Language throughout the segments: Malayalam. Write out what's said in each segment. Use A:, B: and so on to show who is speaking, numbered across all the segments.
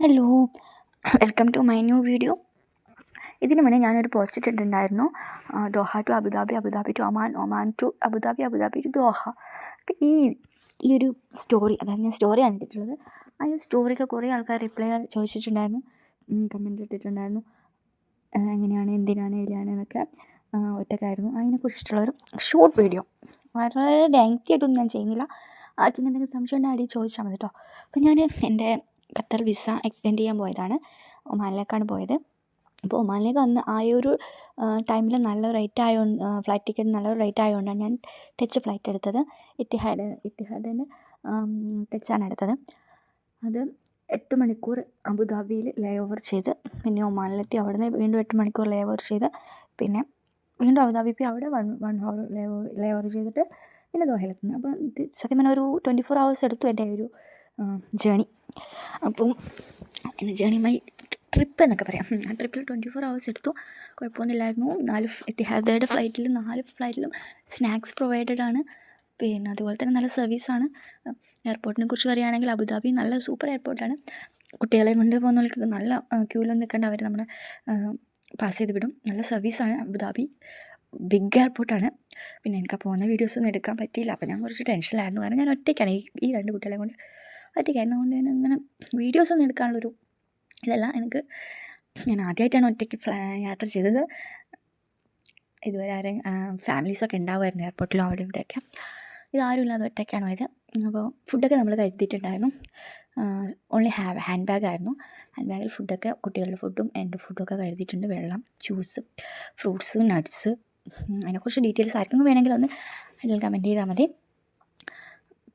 A: Hello, welcome to my new video. ഇതിന് മുന്നേ ഞാനൊരു പോസ്റ്റ് ഇട്ടിട്ടുണ്ടായിരുന്നു, Doha to Abu Dhabi, Abu Dhabi to Oman, Oman to Abu Dhabi, Abu Dhabi to Doha. അപ്പം ഈ ഒരു സ്റ്റോറി, അതായത് ഞാൻ സ്റ്റോറിയാണ് ഇട്ടിട്ടുള്ളത്. ആ ഒരു സ്റ്റോറിക്ക് കുറേ ആൾക്കാർ റിപ്ലൈ ചോദിച്ചിട്ടുണ്ടായിരുന്നു, കമൻറ്റ് ഇട്ടിട്ടുണ്ടായിരുന്നു, എങ്ങനെയാണ്, എന്തിനാണ്, എവിടെയാണ് എന്നൊക്കെ. ഒറ്റക്കായിരുന്നു. അതിനെക്കുറിച്ചിട്ടുള്ളൊരു ഷോർട്ട് വീഡിയോ, വളരെ ലെങ്തി ആയിട്ടൊന്നും ഞാൻ ചെയ്യുന്നില്ല. ആർക്കും എന്തെങ്കിലും സംശയം ഉണ്ടെങ്കിൽ അടിയിൽ ചോദിച്ചാൽ മതി കേട്ടോ. അപ്പം ഞാൻ എൻ്റെ ഖത്തർ വിസ എക്സ്റ്റെൻഡ് ചെയ്യാൻ പോയതാണ്, ഒമാനിലേക്കാണ് പോയത്. അപ്പോൾ ഒമാനിലേക്ക് വന്ന് ആ ഒരു ടൈമിൽ നല്ല റേറ്റ് ആയതുകൊണ്ട്, ഫ്ലൈറ്റ് ടിക്കറ്റ് നല്ല റേറ്റ് ആയതുകൊണ്ടാണ് ഞാൻ ടച്ച് ഫ്ലൈറ്റ് എടുത്തത്. ഇത്തിഹാദിൻ്റെ ടച്ചാണ് എടുത്തത്. അത് 8 മണിക്കൂർ അബുദാബിയിൽ ലേ ഓവർ ചെയ്ത് പിന്നെ ഒമാനിലെത്തി. അവിടെ നിന്ന് വീണ്ടും 8 മണിക്കൂർ ലേ ഓവർ ചെയ്ത് പിന്നെ വീണ്ടും അബുദാബി പോയി അവിടെ 1 hour ലേ ഓവർ ചെയ്തിട്ട് പിന്നെ ദോഹയിലെത്തുന്നത്. അപ്പോൾ ഇത് സത്യം പറഞ്ഞാൽ ഒരു 24 hours എടുത്തു എൻ്റെ ഒരു ജേണി. അപ്പം എൻ്റെ ജേണി മൈ ട്രിപ്പ് എന്നൊക്കെ പറയാം. ആ ട്രിപ്പിൽ 24 hours എടുത്തു. കുഴപ്പമൊന്നുമില്ലായിരുന്നു. 4 എത്തിഹാദയുടെ ഫ്ലൈറ്റിൽ 4 ഫ്ലൈറ്റിലും സ്നാക്സ് പ്രൊവൈഡഡ് ആണ്. പിന്നെ അതുപോലെ തന്നെ നല്ല സർവീസാണ്. എയർപോർട്ടിനെ കുറിച്ച് പറയുകയാണെങ്കിൽ അബുദാബി നല്ല സൂപ്പർ എയർപോർട്ടാണ്. കുട്ടികളെ കൊണ്ട് പോകുന്നവർക്ക് നല്ല ക്യൂലൊന്നും നിൽക്കേണ്ട, അവർ നമ്മളെ പാസ് ചെയ്ത് വിടും. നല്ല സർവീസാണ് അബുദാബി. ബിഗ് എയർപോർട്ടാണ്. പിന്നെ എനിക്ക് പോകുന്ന വീഡിയോസൊന്നും എടുക്കാൻ പറ്റിയില്ല. അപ്പോൾ ഞാൻ കുറച്ച് ടെൻഷനിലായിരുന്നു. കാരണം ഞാൻ ഒറ്റയ്ക്കാണ്, ഈ 2 കുട്ടികളെ കൊണ്ട് ഒറ്റയ്ക്കായിരുന്നു. അതുകൊണ്ട് തന്നെ അങ്ങനെ വീഡിയോസൊന്നും എടുക്കാനുള്ളൊരു ഇതല്ല എനിക്ക്. ഞാൻ ആദ്യമായിട്ടാണ് ഒറ്റയ്ക്ക് യാത്ര ചെയ്തത്. ഇതുവരെ ആരെയും ഫാമിലീസൊക്കെ ഉണ്ടാവുമായിരുന്നു എയർപോർട്ടിലും അവിടെ ഇവിടെയൊക്കെ. ഇതാരും ഇല്ലാതെ ഒറ്റയ്ക്കാണ് പോയത്. അപ്പോൾ ഫുഡൊക്കെ നമ്മൾ കരുതിയിട്ടുണ്ടായിരുന്നു. ഓൺലി ഹാൻഡ് ബാഗായിരുന്നു. ഹാൻഡ് ബാഗിൽ ഫുഡൊക്കെ, കുട്ടികളുടെ ഫുഡും എൻ്റെ ഫുഡൊക്കെ കരുതിയിട്ടുണ്ട്. വെള്ളം, ജ്യൂസ്, ഫ്രൂട്ട്സ്, നട്ട്സ്, അതിനെക്കുറിച്ച് ഡീറ്റെയിൽസ് ആർക്കും വേണമെങ്കിൽ ഒന്ന് അതിൽ കമൻറ്റ് ചെയ്താൽ മതി.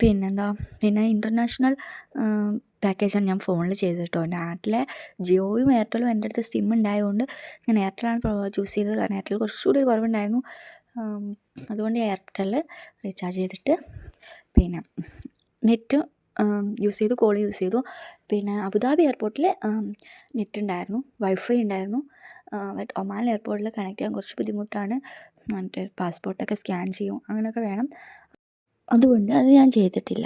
A: പിന്നെ ഇൻ്റർനാഷണൽ പാക്കേജാണ് ഞാൻ ഫോണിൽ ചെയ്തത് കേട്ടോ. നാട്ടിലെ ജിയോയും എയർടെലും എൻ്റെ അടുത്ത് സിം ഉണ്ടായതുകൊണ്ട് ഞാൻ എയർടെലാണ് ചൂസ് ചെയ്തത്. കാരണം എയർടെൽ കുറച്ചുകൂടി ഒരു കുറവുണ്ടായിരുന്നു. അതുകൊണ്ട് എയർടെൽ റീചാർജ് ചെയ്തിട്ട് പിന്നെ നെറ്റ് യൂസ് ചെയ്തു, കോൾ യൂസ് ചെയ്തു. പിന്നെ അബുദാബി എയർപോർട്ടിൽ നെറ്റ് ഉണ്ടായിരുന്നു, വൈഫൈ ഉണ്ടായിരുന്നു. ബട്ട് ഒമാൻ എയർപോർട്ടിൽ കണക്ട് ചെയ്യാൻ കുറച്ച് ബുദ്ധിമുട്ടാണ്. മറ്റേ പാസ്പോർട്ടൊക്കെ സ്കാൻ ചെയ്യും, അങ്ങനെയൊക്കെ വേണം. അതുകൊണ്ട് അത് ഞാൻ ചെയ്തിട്ടില്ല.